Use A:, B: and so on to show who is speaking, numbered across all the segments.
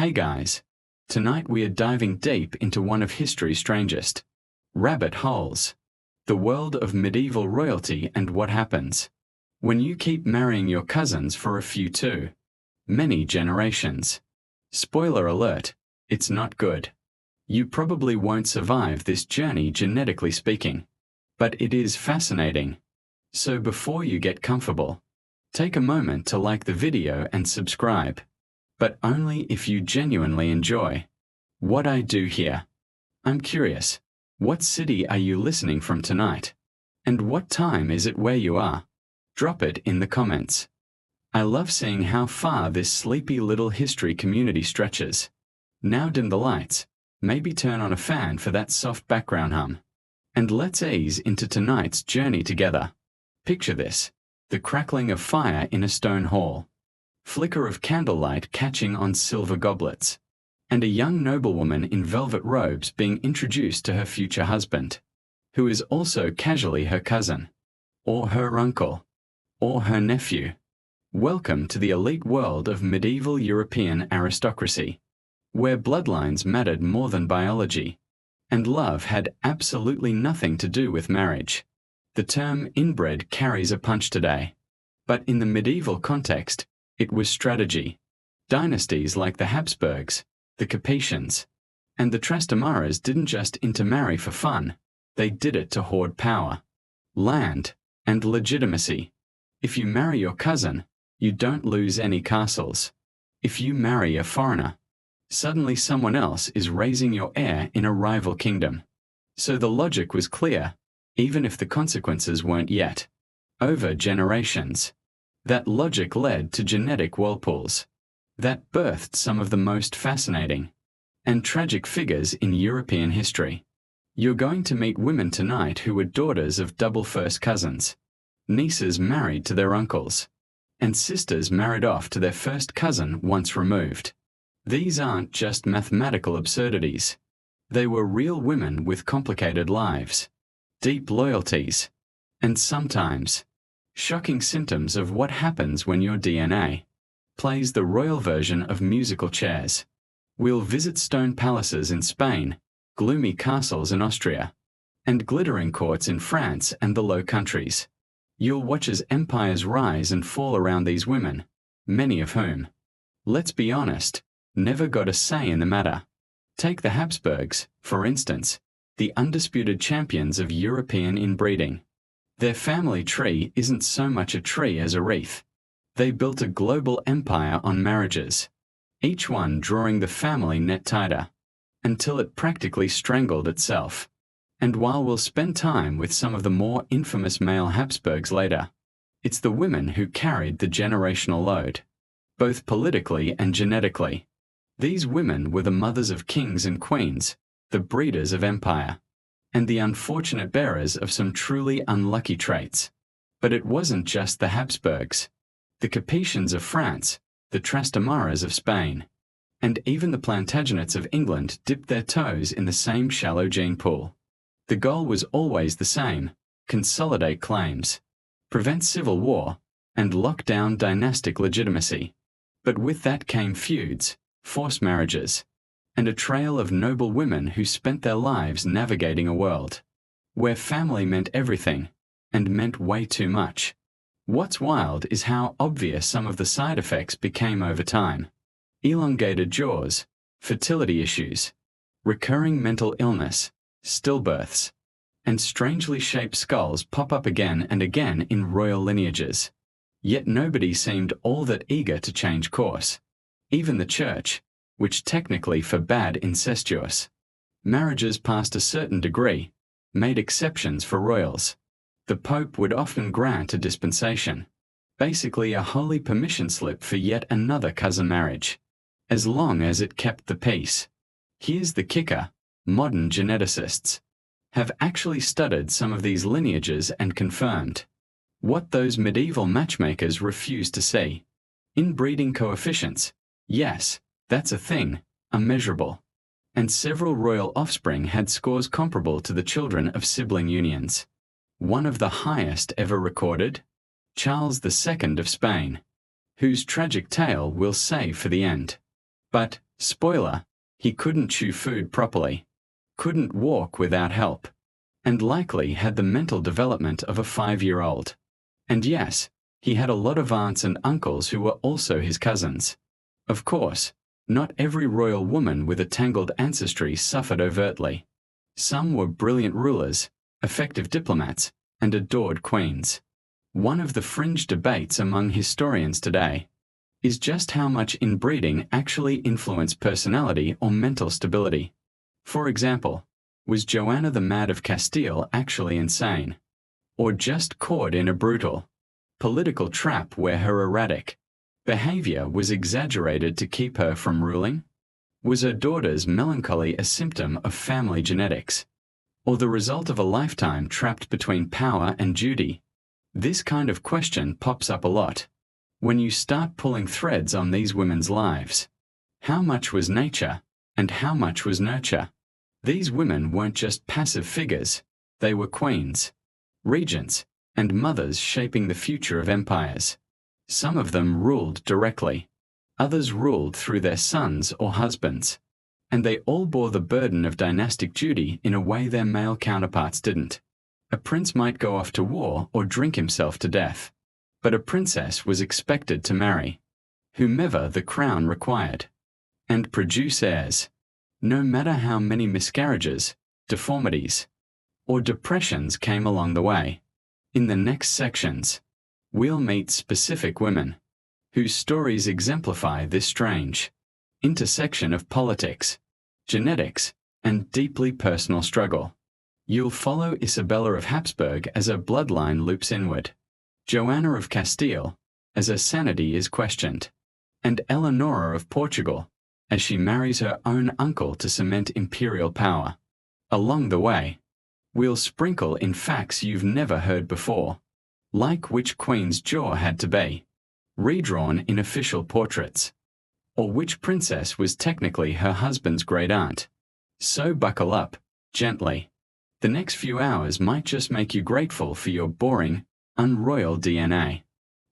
A: Hey guys! Tonight we are diving deep into one of history's strangest rabbit holes. The world of medieval royalty and what happens when you keep marrying your cousins for a few too many generations. Spoiler alert, it's not good. You probably won't survive this journey genetically speaking. But it is fascinating. So before you get comfortable, take a moment to like the video and subscribe. But only if you genuinely enjoy what I do here. I'm curious, what city are you listening from tonight? And what time is it where you are? Drop it in the comments. I love seeing how far this sleepy little history community stretches. Now dim the lights, maybe turn on a fan for that soft background hum. And let's ease into tonight's journey together. Picture this, the crackling of fire in a stone hall, flicker of candlelight catching on silver goblets, and a young noblewoman in velvet robes being introduced to her future husband, who is also casually her cousin, or her uncle, or her nephew. Welcome to the elite world of medieval European aristocracy, where bloodlines mattered more than biology, and love had absolutely nothing to do with marriage. The term inbred carries a punch today, but in the medieval context, it was strategy. Dynasties like the Habsburgs, the Capetians, and the Trastamaras didn't just intermarry for fun, they did it to hoard power, land, and legitimacy. If you marry your cousin, you don't lose any castles. If you marry a foreigner, suddenly someone else is raising your heir in a rival kingdom. So the logic was clear, even if the consequences weren't yet. Over generations, that logic led to genetic whirlpools that birthed some of the most fascinating and tragic figures in European history. You're going to meet women tonight who were daughters of double first cousins, nieces married to their uncles, and sisters married off to their first cousin once removed. These aren't just mathematical absurdities. They were real women with complicated lives, deep loyalties, and sometimes shocking symptoms of what happens when your DNA plays the royal version of musical chairs. We'll visit stone palaces in Spain, gloomy castles in Austria, and glittering courts in France and the Low Countries. You'll watch as empires rise and fall around these women, many of whom, let's be honest, never got a say in the matter. Take the Habsburgs, for instance, the undisputed champions of European inbreeding. Their family tree isn't so much a tree as a wreath. They built a global empire on marriages, each one drawing the family net tighter, until it practically strangled itself. And while we'll spend time with some of the more infamous male Habsburgs later, it's the women who carried the generational load, both politically and genetically. These women were the mothers of kings and queens, the breeders of empire, and the unfortunate bearers of some truly unlucky traits. But it wasn't just the Habsburgs. The Capetians of France, the Trastamaras of Spain, and even the Plantagenets of England dipped their toes in the same shallow gene pool. The goal was always the same: consolidate claims, prevent civil war, and lock down dynastic legitimacy. But with that came feuds, forced marriages, and a trail of noble women who spent their lives navigating a world where family meant everything, and meant way too much. What's wild is how obvious some of the side effects became over time. Elongated jaws, fertility issues, recurring mental illness, stillbirths, and strangely shaped skulls pop up again and again in royal lineages. Yet nobody seemed all that eager to change course. Even the church, which technically forbade incestuous marriages past a certain degree, made exceptions for royals. The Pope would often grant a dispensation, basically a holy permission slip for yet another cousin marriage, as long as it kept the peace. Here's the kicker: modern geneticists have actually studied some of these lineages and confirmed what those medieval matchmakers refused to see. Inbreeding coefficients, yes, that's a thing, unmeasurable. And several royal offspring had scores comparable to the children of sibling unions. One of the highest ever recorded, Charles II of Spain, whose tragic tale we'll save for the end. But Spoiler, he couldn't chew food properly, couldn't walk without help, and likely had the mental development of a 5-year-old. And yes, he had a lot of aunts and uncles who were also his cousins. Of course, not every royal woman with a tangled ancestry suffered overtly. Some were brilliant rulers, effective diplomats, and adored queens. One of the fringe debates among historians today is just how much inbreeding actually influenced personality or mental stability. For example, was Joanna the Mad of Castile actually insane? Or just caught in a brutal political trap where her erratic behavior was exaggerated to keep her from ruling? Was her daughter's melancholy a symptom of family genetics, or the result of a lifetime trapped between power and duty? This kind of question pops up a lot when you start pulling threads on these women's lives. How much was nature, and how much was nurture? These women weren't just passive figures, they were queens, regents, and mothers shaping the future of empires. Some of them ruled directly, others ruled through their sons or husbands, and they all bore the burden of dynastic duty in a way their male counterparts didn't. A prince might go off to war or drink himself to death, but a princess was expected to marry whomever the crown required, and produce heirs, no matter how many miscarriages, deformities, or depressions came along the way. In the next sections, we'll meet specific women whose stories exemplify this strange intersection of politics, genetics, and deeply personal struggle. You'll follow Isabella of Habsburg as her bloodline loops inward, Joanna of Castile as her sanity is questioned, and Eleanor of Portugal as she marries her own uncle to cement imperial power. Along the way, we'll sprinkle in facts you've never heard before, like which queen's jaw had to be redrawn in official portraits, or which princess was technically her husband's great-aunt. So buckle up, gently. The next few hours might just make you grateful for your boring, unroyal DNA.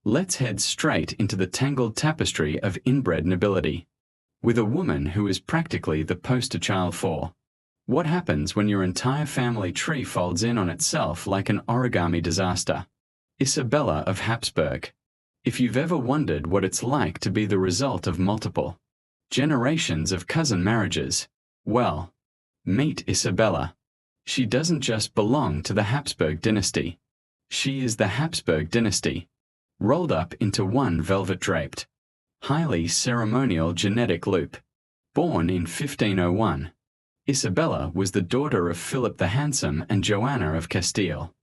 A: Let's head straight into the tangled tapestry of inbred nobility, with a woman who is practically the poster child for what happens when your entire family tree folds in on itself like an origami disaster. Isabella of Habsburg. If you've ever wondered what it's like to be the result of multiple generations of cousin marriages, well, meet Isabella. She doesn't just belong to the Habsburg dynasty. She is the Habsburg dynasty, rolled up into one velvet-draped, highly ceremonial genetic loop. Born in 1501, Isabella was the daughter of Philip the Handsome and Joanna of Castile,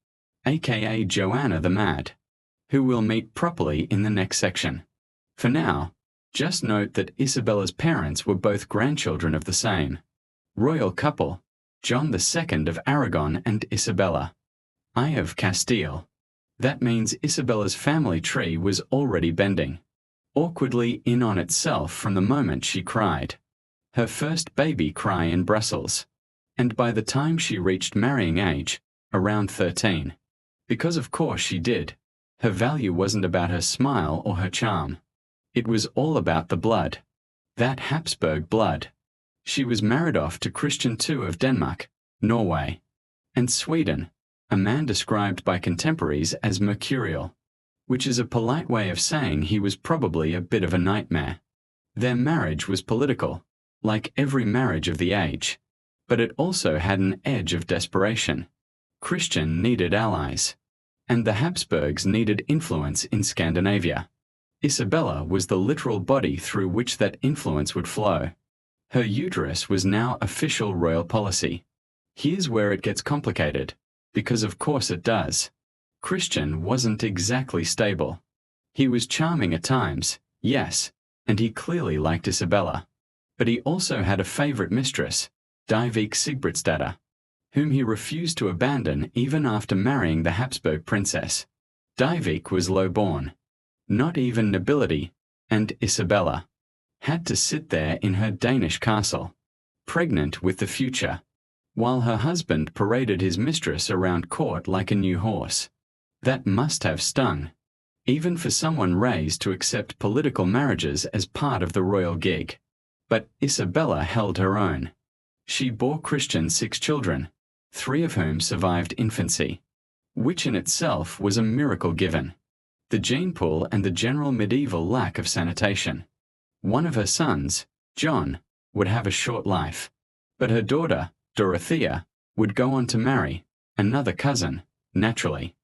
A: aka Joanna the Mad, who we'll meet properly in the next section. For now, just note that Isabella's parents were both grandchildren of the same royal couple, John II of Aragon and Isabella I of Castile. That means Isabella's family tree was already bending awkwardly in on itself from the moment she cried her first baby cry in Brussels, and by the time she reached marrying age, around 13. Because of course she did. Her value wasn't about her smile or her charm. It was all about the blood. That Habsburg blood. She was married off to Christian II of Denmark, Norway, and Sweden, a man described by contemporaries as mercurial, which is a polite way of saying he was probably a bit of a nightmare. Their marriage was political, like every marriage of the age, but it also had an edge of desperation. Christian needed allies, and the Habsburgs needed influence in Scandinavia. Isabella was the literal body through which that influence would flow. Her uterus was now official royal policy. Here's where it gets complicated, because of course it does. Christian wasn't exactly stable. He was charming at times, yes, and he clearly liked Isabella. But he also had a favorite mistress, Dynevig Sigbrittsdatter, whom he refused to abandon even after marrying the Habsburg princess. Dynevig was low-born, not even nobility, and Isabella had to sit there in her Danish castle, pregnant with the future, while her husband paraded his mistress around court like a new horse. That must have stung, even for someone raised to accept political marriages as part of the royal gig. But Isabella held her own. She bore Christian 6 children, 3 of whom survived infancy, which in itself was a miracle given the gene pool and the general medieval lack of sanitation. One of her sons, John, would have a short life, but her daughter, Dorothea, would go on to marry another cousin, naturally.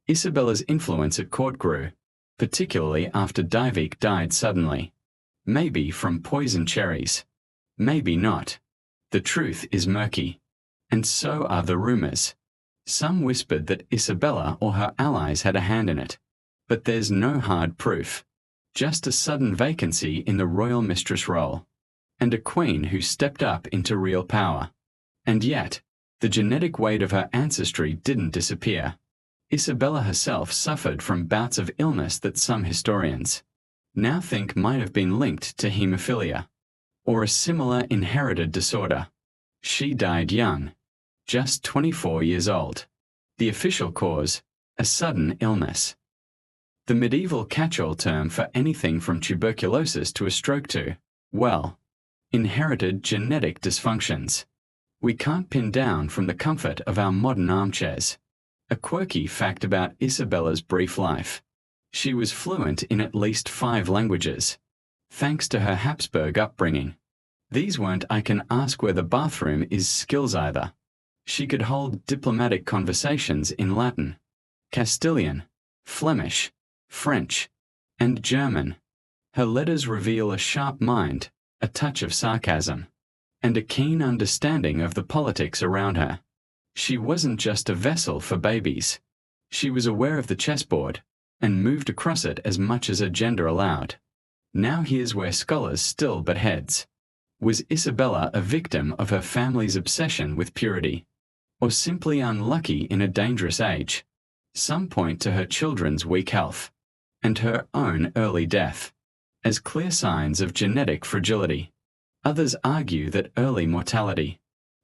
A: Isabella's influence at court grew, particularly after Dyveke died suddenly. Maybe from poisoned cherries. Maybe not. The truth is murky. And so are the rumors. Some whispered that Isabella or her allies had a hand in it. But there's no hard proof. Just a sudden vacancy in the royal mistress role. And a queen who stepped up into real power. And yet, the genetic weight of her ancestry didn't disappear. Isabella herself suffered from bouts of illness that some historians now think might have been linked to hemophilia, or a similar inherited disorder. She died young, just 24 years old. The official cause, a sudden illness. The medieval catch-all term for anything from tuberculosis to a stroke to, well, inherited genetic dysfunctions. We can't pin down from the comfort of our modern armchairs. A quirky fact about Isabella's brief life. She was fluent in at least 5 languages, thanks to her Habsburg upbringing. These weren't "I can ask where the bathroom is" skills either. She could hold diplomatic conversations in Latin, Castilian, Flemish, French, and German. Her letters reveal a sharp mind, a touch of sarcasm, and a keen understanding of the politics around her. She wasn't just a vessel for babies. She was aware of the chessboard, and moved across it as much as her gender allowed. Now here's where scholars still butt heads. Was Isabella a victim of her family's obsession with purity, or simply unlucky in a dangerous age? Some point to her children's weak health, and her own early death, as clear signs of genetic fragility. Others argue that early mortality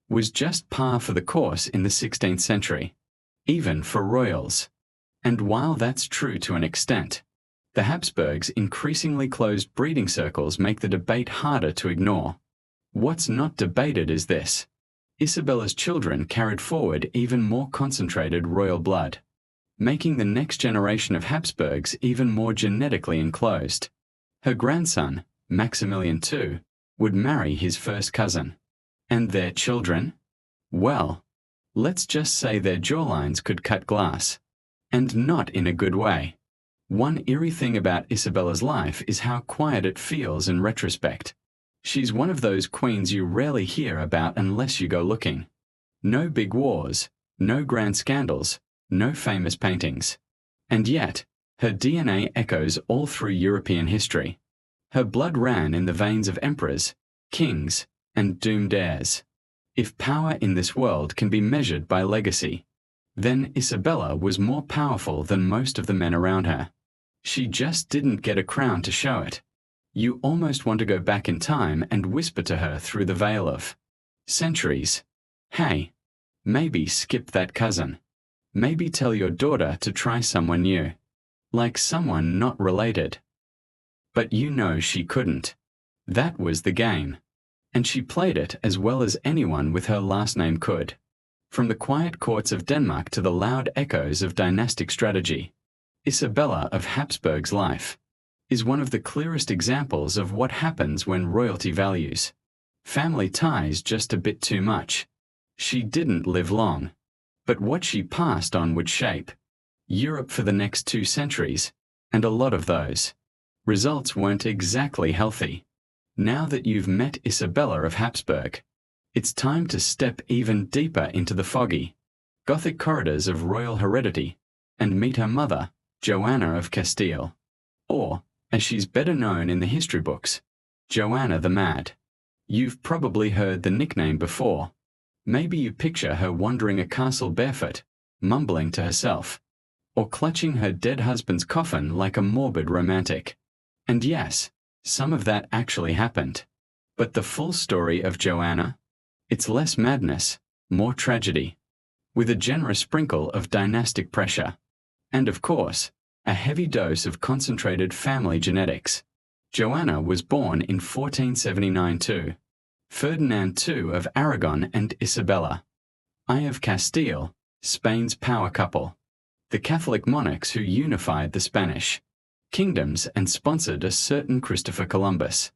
A: was just par for the course in the 16th century, even for royals. And while that's true to an extent, the Habsburgs' increasingly closed breeding circles make the debate harder to ignore. What's not debated is this: Isabella's children carried forward even more concentrated royal blood, making the next generation of Habsburgs even more genetically enclosed. Her grandson, Maximilian II, would marry his first cousin. And their children? Well, let's just say their jawlines could cut glass. And not in a good way. One eerie thing about Isabella's life is how quiet it feels in retrospect. She's one of those queens you rarely hear about unless you go looking. No big wars, no grand scandals, no famous paintings. And yet, her DNA echoes all through European history. Her blood ran in the veins of emperors, kings, and doomed heirs. If power in this world can be measured by legacy, then Isabella was more powerful than most of the men around her. She just didn't get a crown to show it. You almost want to go back in time and whisper to her through the veil of centuries, "Hey, maybe skip that cousin. Maybe tell your daughter to try someone new. Like someone not related." But you know she couldn't. That was the game. And she played it as well as anyone with her last name could. From the quiet courts of Denmark to the loud echoes of dynastic strategy, Isabella of Habsburg's life is one of the clearest examples of what happens when royalty values family ties just a bit too much. She didn't live long, but what she passed on would shape Europe for the next 2 centuries, and a lot of those results weren't exactly healthy. Now that you've met Isabella of Habsburg, it's time to step even deeper into the foggy, Gothic corridors of royal heredity and meet her mother, Joanna of Castile. Or, as she's better known in the history books, Joanna the Mad. You've probably heard the nickname before. Maybe you picture her wandering a castle barefoot, mumbling to herself, or clutching her dead husband's coffin like a morbid romantic. And yes, some of that actually happened. But the full story of Joanna? It's less madness, more tragedy, with a generous sprinkle of dynastic pressure. And of course, a heavy dose of concentrated family genetics. Joanna was born in 1479 to Ferdinand II of Aragon and Isabella I of Castile, Spain's power couple, the Catholic monarchs who unified the Spanish kingdoms and sponsored a certain Christopher Columbus.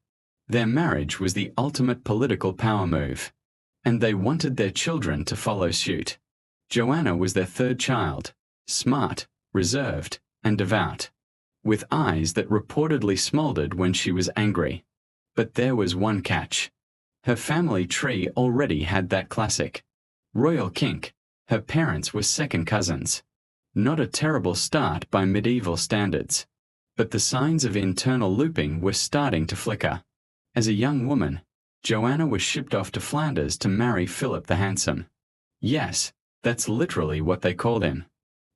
A: Their marriage was the ultimate political power move, and they wanted their children to follow suit. Joanna was their third child, smart, reserved, and devout, with eyes that reportedly smoldered when she was angry. But there was one catch. Her family tree already had that classic royal kink. Her parents were second cousins. Not a terrible start by medieval standards, but the signs of internal looping were starting to flicker. As a young woman, Joanna was shipped off to Flanders to marry Philip the Handsome. Yes, that's literally what they called him.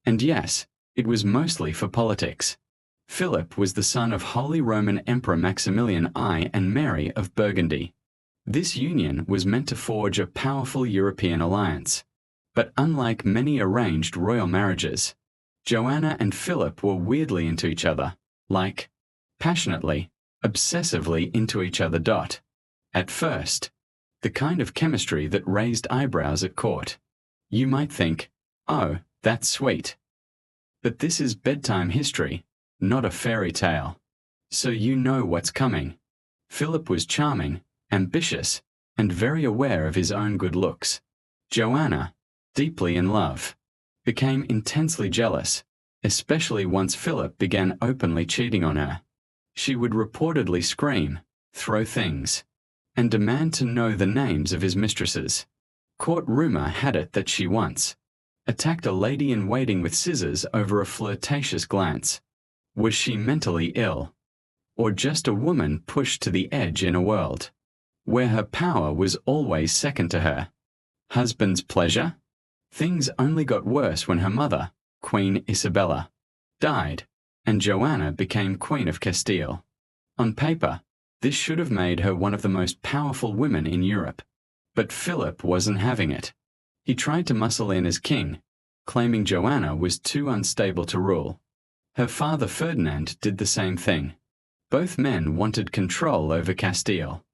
A: And yes, it was mostly for politics. Philip was the son of Holy Roman Emperor Maximilian I and Mary of Burgundy. This union was meant to forge a powerful European alliance. But unlike many arranged royal marriages, Joanna and Philip were weirdly into each other, like, passionately, obsessively into each other. At first, the kind of chemistry that raised eyebrows at court. You might think, oh, that's sweet. But this is bedtime history, not a fairy tale. So you know what's coming. Philip was charming, ambitious, and very aware of his own good looks. Joanna, deeply in love, became intensely jealous, especially once Philip began openly cheating on her. She would reportedly scream, throw things, and demand to know the names of his mistresses. Court rumor had it that she once attacked a lady-in-waiting with scissors over a flirtatious glance. Was she mentally ill? Or just a woman pushed to the edge in a world where her power was always second to her husband's pleasure? Things only got worse when her mother, Queen Isabella, died, and Joanna became Queen of Castile. On paper, this should have made her one of the most powerful women in Europe. But Philip wasn't having it. He tried to muscle in as king, claiming Joanna was too unstable to rule. Her father Ferdinand did the same thing. Both men wanted control over Castile,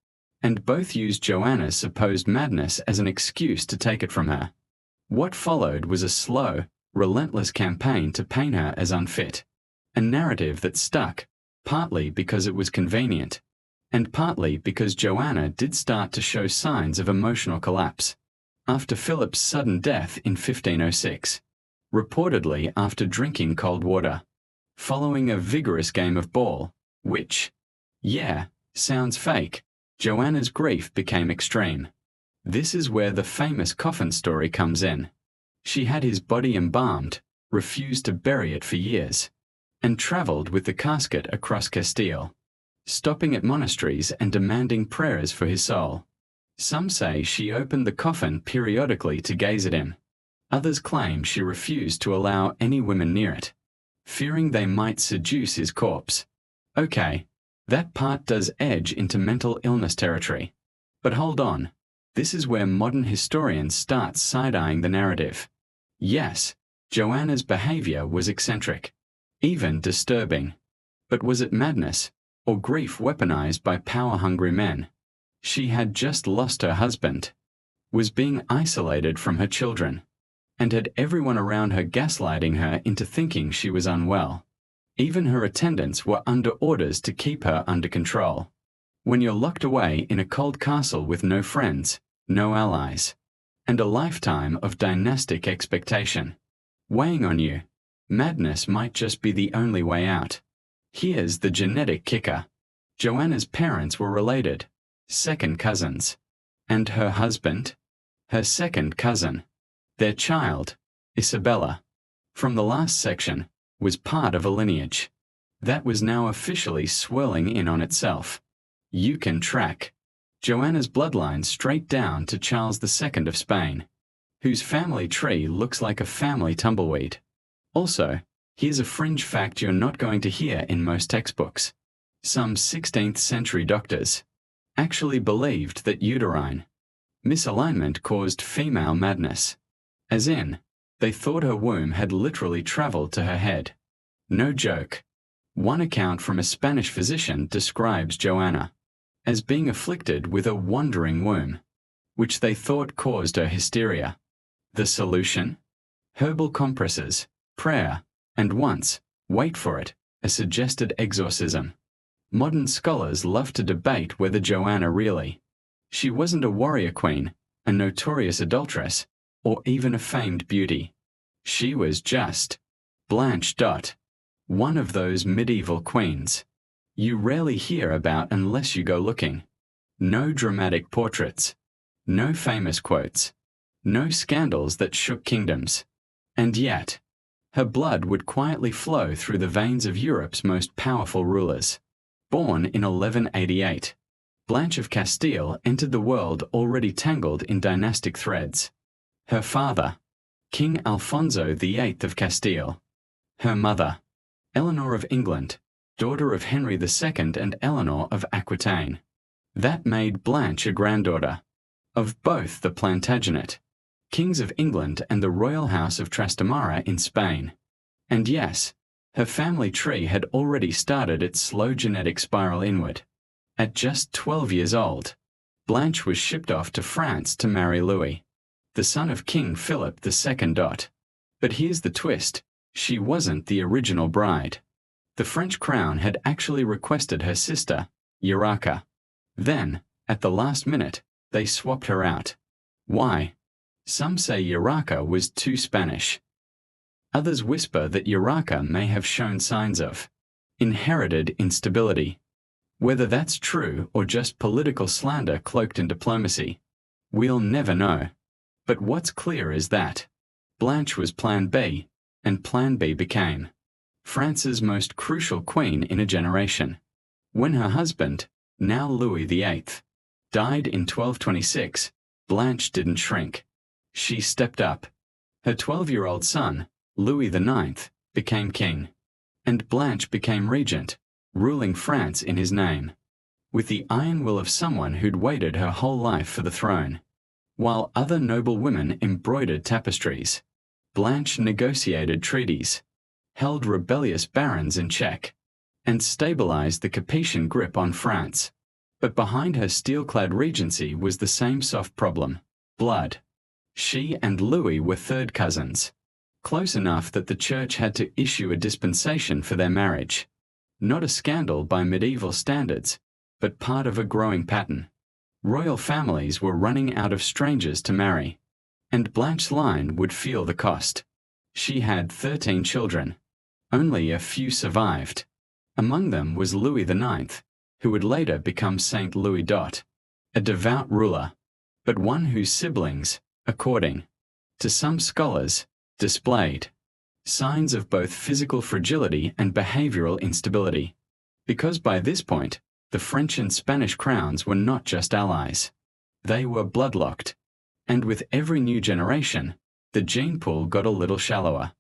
A: and both used Joanna's supposed madness as an excuse to take it from her. What followed was a slow, relentless campaign to paint her as unfit, a narrative that stuck, partly because it was convenient, and partly because Joanna did start to show signs of emotional collapse. After Philip's sudden death in 1506, reportedly after drinking cold water, following a vigorous game of ball, which, yeah, sounds fake, Joanna's grief became extreme. This is where the famous coffin story comes in. She had his body embalmed, refused to bury it for years, and travelled with the casket across Castile, stopping at monasteries and demanding prayers for his soul. Some say she opened the coffin periodically to gaze at him. Others claim she refused to allow any women near it, fearing they might seduce his corpse. Okay, that part does edge into mental illness territory. But hold on, this is where modern historians start side-eyeing the narrative. Yes, Joanna's behavior was eccentric, even disturbing. But was it madness, or grief weaponized by power-hungry men? She had just lost her husband, was being isolated from her children, and had everyone around her gaslighting her into thinking she was unwell. Even her attendants were under orders to keep her under control. When you're locked away in a cold castle with no friends, no allies, and a lifetime of dynastic expectation weighing on you, madness might just be the only way out. Here's the genetic kicker. Joanna's parents were related, second cousins. And her husband? Her second cousin. Their child, Isabella, from the last section, was part of a lineage that was now officially swirling in on itself. You can track Joanna's bloodline straight down to Charles II of Spain, whose family tree looks like a family tumbleweed. Also, here's a fringe fact you're not going to hear in most textbooks. Some 16th century doctors actually believed that uterine misalignment caused female madness. As in, they thought her womb had literally traveled to her head. No joke. One account from a Spanish physician describes Joanna as being afflicted with a wandering womb, which they thought caused her hysteria. The solution? Herbal compresses, prayer, and once, wait for it, a suggested exorcism. Modern scholars love to debate whether Joanna really. She wasn't a warrior queen, a notorious adulteress, or even a famed beauty. She was just Blanche. One of those medieval queens you rarely hear about unless you go looking. No dramatic portraits, no famous quotes, no scandals that shook kingdoms. And yet, her blood would quietly flow through the veins of Europe's most powerful rulers. Born in 1188, Blanche of Castile entered the world already tangled in dynastic threads. Her father, King Alfonso VIII of Castile. Her mother, Eleanor of England, daughter of Henry II and Eleanor of Aquitaine. That made Blanche a granddaughter of both the Plantagenet, kings of England, and the royal house of Trastamara in Spain. And yes, her family tree had already started its slow genetic spiral inward. At just 12 years old, Blanche was shipped off to France to marry Louis, the son of King Philip II. But here's the twist: she wasn't the original bride. The French crown had actually requested her sister, Urraca. Then, at the last minute, they swapped her out. Why? Some say Urraca was too Spanish. Others whisper that Urraca may have shown signs of inherited instability. Whether that's true or just political slander cloaked in diplomacy, we'll never know. But what's clear is that Blanche was Plan B, and Plan B became France's most crucial queen in a generation. When her husband, now Louis VIII, died in 1226, Blanche didn't shrink. She stepped up. Her 12-year-old son, Louis IX, became king, and Blanche became regent, ruling France in his name, with the iron will of someone who'd waited her whole life for the throne. While other noble women embroidered tapestries, Blanche negotiated treaties, held rebellious barons in check, and stabilized the Capetian grip on France. But behind her steel-clad regency was the same soft problem: blood. She and Louis were third cousins, close enough that the church had to issue a dispensation for their marriage. Not a scandal by medieval standards, but part of a growing pattern. Royal families were running out of strangers to marry, and Blanche's line would feel the cost. She had 13 children. Only a few survived. Among them was Louis IX, who would later become Saint Louis. A devout ruler, but one whose siblings, according to some scholars, displayed signs of both physical fragility and behavioral instability. Because by this point, the French and Spanish crowns were not just allies. They were bloodlocked. And with every new generation, the gene pool got a little shallower.